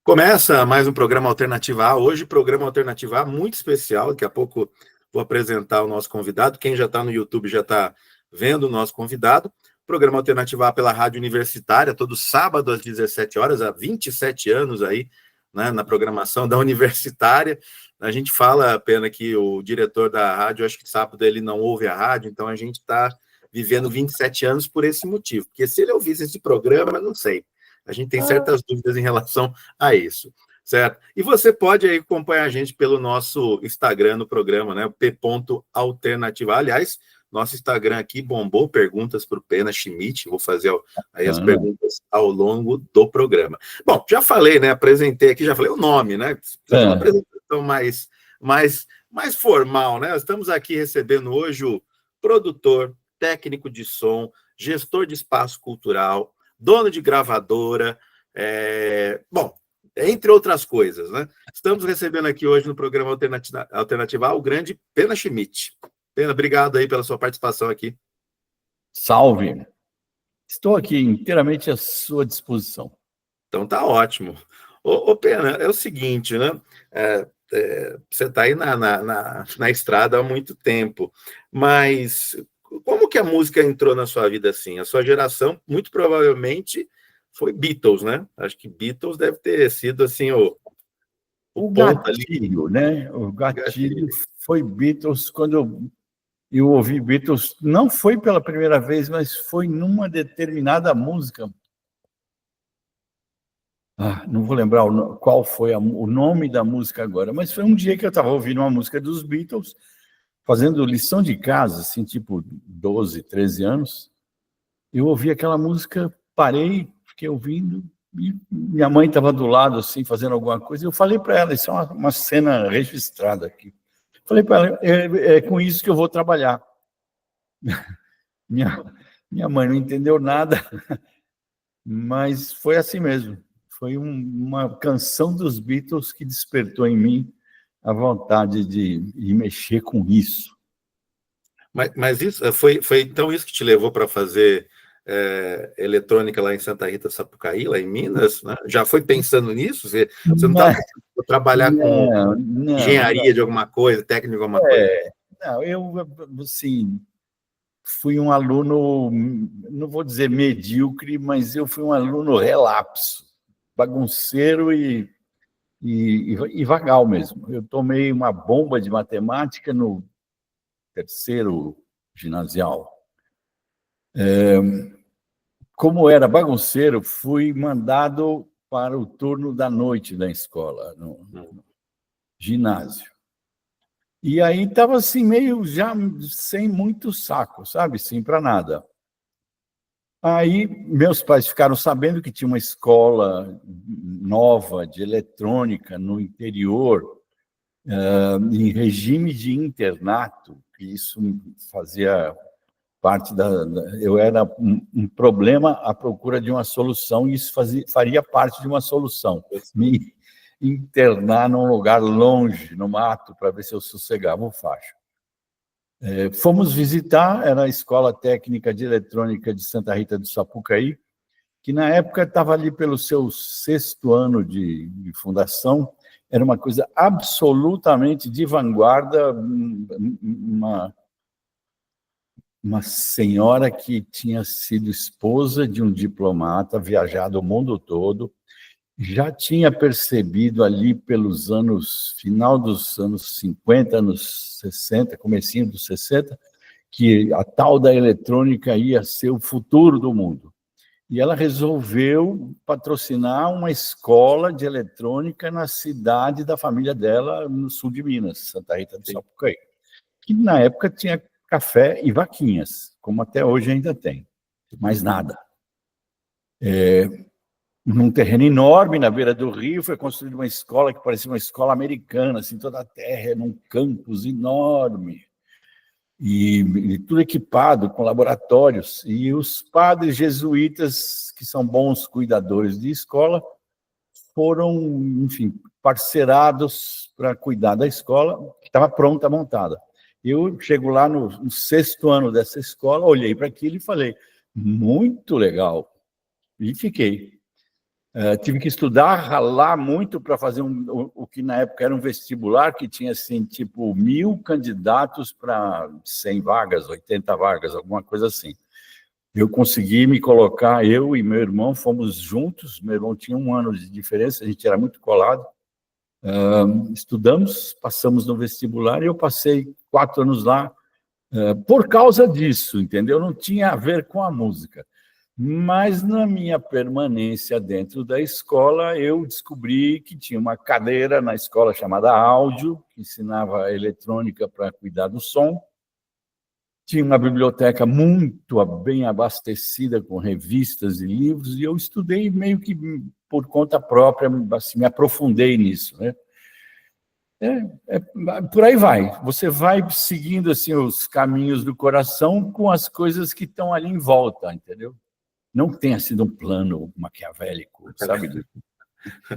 Começa mais um programa Alternativa A. Hoje, programa Alternativa A muito especial. Daqui a pouco vou apresentar o nosso convidado. Quem já está no YouTube já está vendo o nosso convidado. Programa Alternativa A pela Rádio Universitária, todo sábado às 17 horas, há 27 anos aí, né, na programação da Universitária. A gente fala, pena que o diretor da rádio, acho que sábado ele não ouve a rádio, então a gente está vivendo 27 anos por esse motivo. Porque se ele ouvisse esse programa, não sei. A gente tem certas dúvidas em relação a isso, certo? E você pode aí acompanhar a gente pelo nosso Instagram no programa, né? P.alternativa. Aliás, nosso Instagram aqui bombou perguntas para o Pena Schmidt. Vou fazer aí as perguntas ao longo do programa. Bom, já falei, né? Apresentei aqui, já falei o nome, né? Precisa ter uma apresentação mais formal, né? Estamos aqui recebendo hoje o produtor, técnico de som, gestor de espaço cultural, dono de gravadora, bom, entre outras coisas, né? Estamos recebendo aqui hoje no programa Alternativa A o grande Pena Schmidt. Pena, obrigado aí pela sua participação aqui. Salve! Estou aqui inteiramente à sua disposição. Então tá ótimo. Ô Pena, é o seguinte, né? Você está aí na estrada há muito tempo, mas como que a música entrou na sua vida assim? A sua geração, muito provavelmente, foi Beatles, né? Acho que Beatles deve ter sido assim o gatilho, ali, né? O gatilho foi Beatles. Quando eu ouvi Beatles, não foi pela primeira vez, mas foi numa determinada música. Não vou lembrar qual foi o nome da música agora, mas foi um dia que eu estava ouvindo uma música dos Beatles, fazendo lição de casa, assim, tipo 12, 13 anos. Eu ouvi aquela música, parei, fiquei ouvindo, e minha mãe estava do lado, assim, fazendo alguma coisa, e eu falei para ela, isso é uma cena registrada aqui. Falei para ela, é com isso que eu vou trabalhar. Minha mãe não entendeu nada, mas foi assim mesmo. Foi uma canção dos Beatles que despertou em mim a vontade de mexer com isso. Mas isso foi então isso que te levou para fazer eletrônica lá em Santa Rita, Sapucaí, lá em Minas, né? Já foi pensando nisso? Você não estava pensando em trabalhar com engenharia de alguma coisa, técnica de alguma coisa? Não, eu, assim, fui um aluno, não vou dizer medíocre, mas eu fui um aluno relapso, bagunceiro e vagal mesmo. Eu tomei uma bomba de matemática no terceiro ginasial. Como era bagunceiro, fui mandado para o turno da noite da escola, no ginásio. E aí estava assim, meio já sem muito saco, sabe? Sim, para nada. Aí meus pais ficaram sabendo que tinha uma escola nova de eletrônica no interior, em regime de internato, que isso fazia parte eu era um problema à procura de uma solução, e isso faria parte de uma solução. Me internar num lugar longe, no mato, para ver se eu sossegava o facho. Fomos visitar, era a Escola Técnica de Eletrônica de Santa Rita do Sapucaí, que na época estava ali pelo seu 6º ano de fundação. Era uma coisa absolutamente de vanguarda, uma senhora que tinha sido esposa de um diplomata, viajado o mundo todo, já tinha percebido ali pelos final dos anos 50, anos 60, comecinho dos 60, que a tal da eletrônica ia ser o futuro do mundo. E ela resolveu patrocinar uma escola de eletrônica na cidade da família dela, no sul de Minas, Santa Rita do Sapucaí, que na época tinha café e vaquinhas, como até hoje ainda tem, mais nada. Num terreno enorme, na beira do rio, foi construída uma escola que parecia uma escola americana, assim, toda a terra, num campus enorme, e tudo equipado com laboratórios. E os padres jesuítas, que são bons cuidadores de escola, foram, enfim, parceirados para cuidar da escola, que estava pronta, montada. Eu chego lá no 6º ano dessa escola, olhei para aquilo e falei, muito legal, e fiquei. Tive que estudar, ralar muito para fazer o que na época era um vestibular, que tinha assim, tipo 1.000 candidatos para 100 vagas, 80 vagas, alguma coisa assim. Eu consegui me colocar, eu e meu irmão fomos juntos, meu irmão tinha 1 ano de diferença, a gente era muito colado. Estudamos, passamos no vestibular e eu passei 4 anos lá por causa disso, entendeu? Não tinha a ver com a música. Mas na minha permanência dentro da escola, eu descobri que tinha uma cadeira na escola chamada Áudio, que ensinava eletrônica para cuidar do som. Tinha uma biblioteca muito bem abastecida com revistas e livros, e eu estudei meio que por conta própria, assim, me aprofundei nisso, né? Por aí vai. Você vai seguindo assim os caminhos do coração com as coisas que estão ali em volta, entendeu? Não tenha sido um plano maquiavélico, sabe?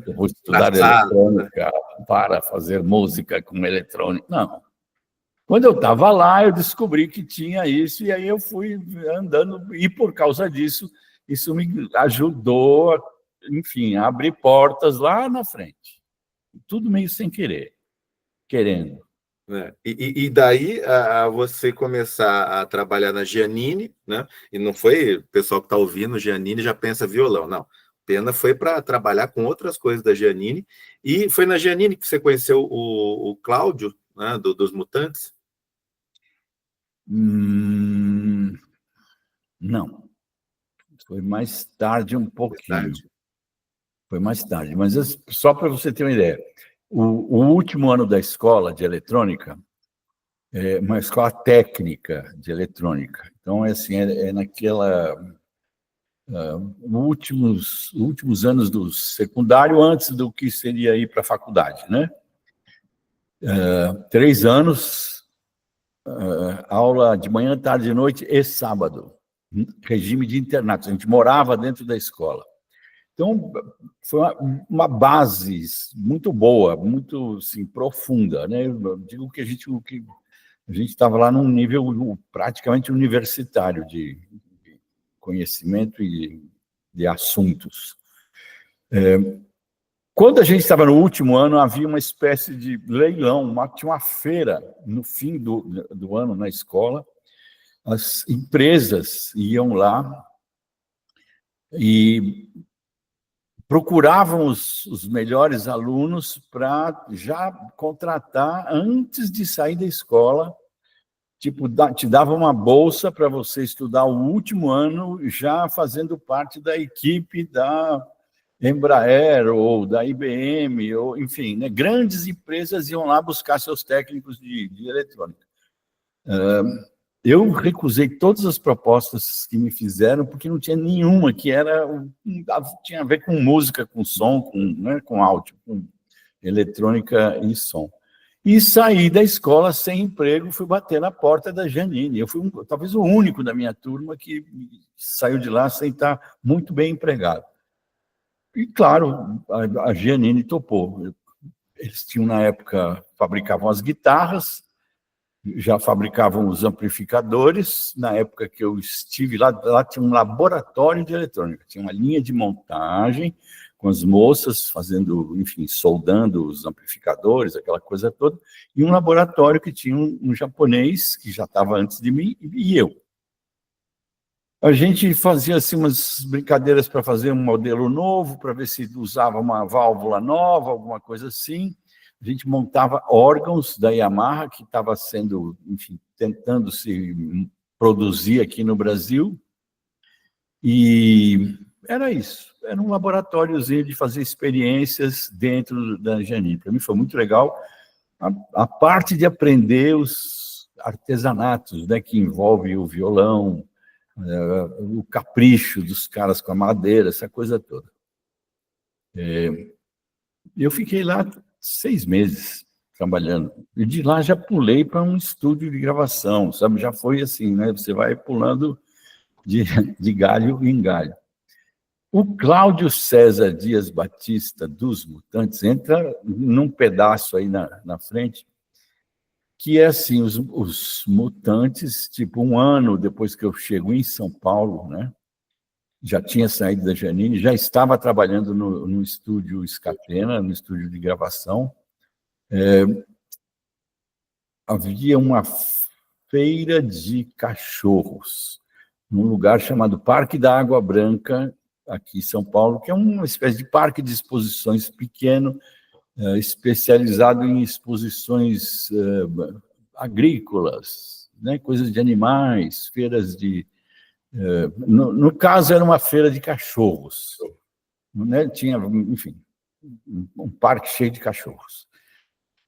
Eu vou estudar eletrônica para fazer música com eletrônica. Não. Quando eu estava lá, eu descobri que tinha isso, e aí eu fui andando, e por causa disso, isso me ajudou, enfim, a abrir portas lá na frente. Tudo meio sem querer, querendo. E daí você começar a trabalhar na Giannini, né? E não foi o pessoal que está ouvindo Giannini já pensa violão, não. Pena foi para trabalhar com outras coisas da Giannini. E foi na Giannini que você conheceu o Cláudio, né, dos Mutantes? Não. Foi mais tarde um pouquinho. Foi mais tarde. Mas só para você ter uma ideia, o último ano da escola de eletrônica é uma escola técnica de eletrônica. Então, assim, naquela... últimos anos do secundário, antes do que seria ir para a faculdade, né? 3 anos, aula de manhã, tarde e noite e sábado, regime de internato. A gente morava dentro da escola. Então, foi uma base muito boa, muito assim, profunda, né? Eu digo que a gente estava lá num nível praticamente universitário de conhecimento e de assuntos. Quando a gente estava no último ano, havia uma espécie de leilão, tinha uma feira no fim do ano na escola. As empresas iam lá e procuravam os melhores alunos para já contratar antes de sair da escola. Tipo, te dava uma bolsa para você estudar o último ano, já fazendo parte da equipe da Embraer ou da IBM, ou, enfim, né? Grandes empresas iam lá buscar seus técnicos de eletrônica. Eu recusei todas as propostas que me fizeram, porque não tinha nenhuma que tinha a ver com música, com som, né, com áudio, com eletrônica e som. E saí da escola sem emprego, fui bater na porta da Giannini. Eu fui talvez o único da minha turma que saiu de lá sem estar muito bem empregado. E, claro, a Giannini topou. Eles tinham, na época, fabricavam as guitarras, já fabricavam os amplificadores. Na época que eu estive lá tinha um laboratório de eletrônica, tinha uma linha de montagem, com as moças fazendo, enfim, soldando os amplificadores, aquela coisa toda, e um laboratório que tinha um japonês, que já estava antes de mim, e eu. A gente fazia assim, umas brincadeiras para fazer um modelo novo, para ver se usava uma válvula nova, alguma coisa assim. A gente montava órgãos da Yamaha, que estava sendo, enfim, tentando se produzir aqui no Brasil. E era isso. Era um laboratóriozinho de fazer experiências dentro da Giannini. Para mim foi muito legal a parte de aprender os artesanatos, né, que envolve o violão, o capricho dos caras com a madeira, essa coisa toda. Eu fiquei lá 6 meses trabalhando. E de lá já pulei para um estúdio de gravação, sabe? Já foi assim, né? Você vai pulando de galho em galho. O Cláudio César Dias Batista, dos Mutantes, entra num pedaço aí na frente, que é assim, os Mutantes, tipo, 1 ano depois que eu chego em São Paulo, né? já tinha saído da Janine, já estava trabalhando no estúdio Scatena, no estúdio de gravação. Havia uma feira de cachorros, num lugar chamado Parque da Água Branca, aqui em São Paulo, que é uma espécie de parque de exposições pequeno, especializado em exposições agrícolas, né, coisas de animais, feiras de... No caso, era uma feira de cachorros, né? Tinha, enfim, um parque cheio de cachorros.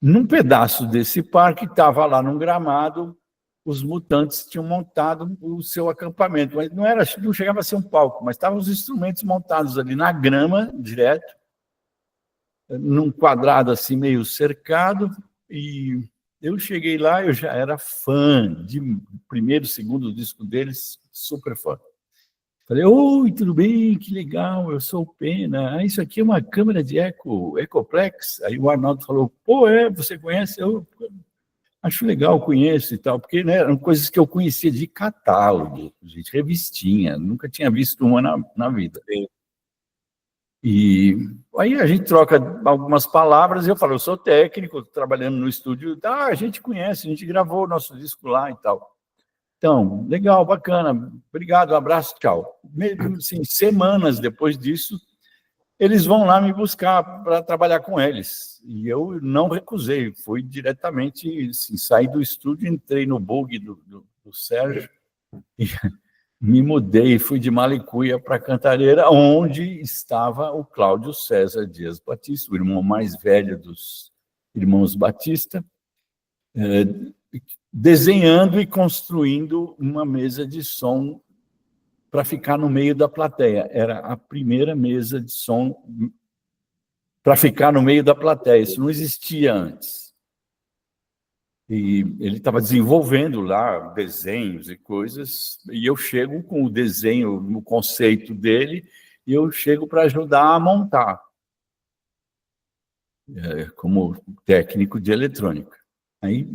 Num pedaço desse parque, estava lá num gramado, os Mutantes tinham montado o seu acampamento, mas não chegava a ser um palco, mas estavam os instrumentos montados ali na grama, direto, num quadrado assim meio cercado, e eu cheguei lá, eu já era fã de primeiro, segundo disco deles, super fã. Falei, oi, tudo bem? Que legal, eu sou o Pena. Isso aqui é uma câmera de Ecoplex. Aí o Arnaldo falou, pô, você conhece? Eu acho legal, conheço e tal, porque, né, eram coisas que eu conhecia de catálogo, de revistinha, nunca tinha visto uma na vida. Sim. E aí a gente troca algumas palavras e eu falo, eu sou técnico, trabalhando no estúdio, a gente conhece, a gente gravou o nosso disco lá e tal. Então, legal, bacana, obrigado, um abraço, tchau. Assim, semanas depois disso, eles vão lá me buscar para trabalhar com eles. E eu não recusei, fui diretamente, assim, saí do estúdio, entrei no bug do Sérgio e me mudei, fui de Malicuia para Cantareira, onde estava o Cláudio César Dias Batista, o irmão mais velho dos irmãos Batista, desenhando e construindo uma mesa de som para ficar no meio da plateia. Era a primeira mesa de som para ficar no meio da plateia. Isso não existia antes. E ele estava desenvolvendo lá desenhos e coisas, e eu chego com o desenho, no conceito dele, e eu chego para ajudar a montar, como técnico de eletrônica. Aí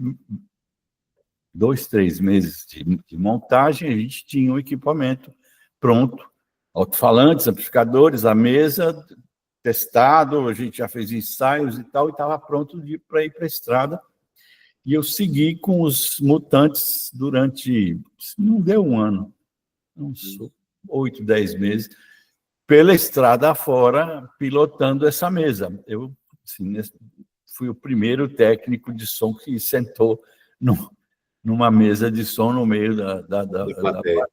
2, 3 meses de montagem, a gente tinha o equipamento pronto, alto-falantes, amplificadores, a mesa, testado, a gente já fez ensaios e tal, e estava pronto para ir para a estrada. E eu segui com os Mutantes durante, não deu um ano, uns 8, 10 meses, pela estrada afora, pilotando essa mesa. Eu, assim, fui o primeiro técnico de som que sentou numa mesa de som no meio da plateia.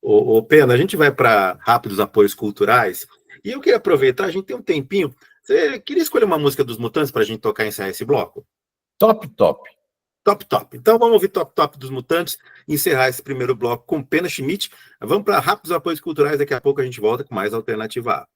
Ô, Pena, a gente vai para rápidos apoios culturais, e eu queria aproveitar, a gente tem um tempinho, você queria escolher uma música dos Mutantes para a gente tocar e encerrar esse bloco? Top, top. Top, top. Então vamos ouvir Top, top dos Mutantes, encerrar esse primeiro bloco com Pena Schmidt. Vamos para rápidos apoios culturais, daqui a pouco a gente volta com mais Alternativa A.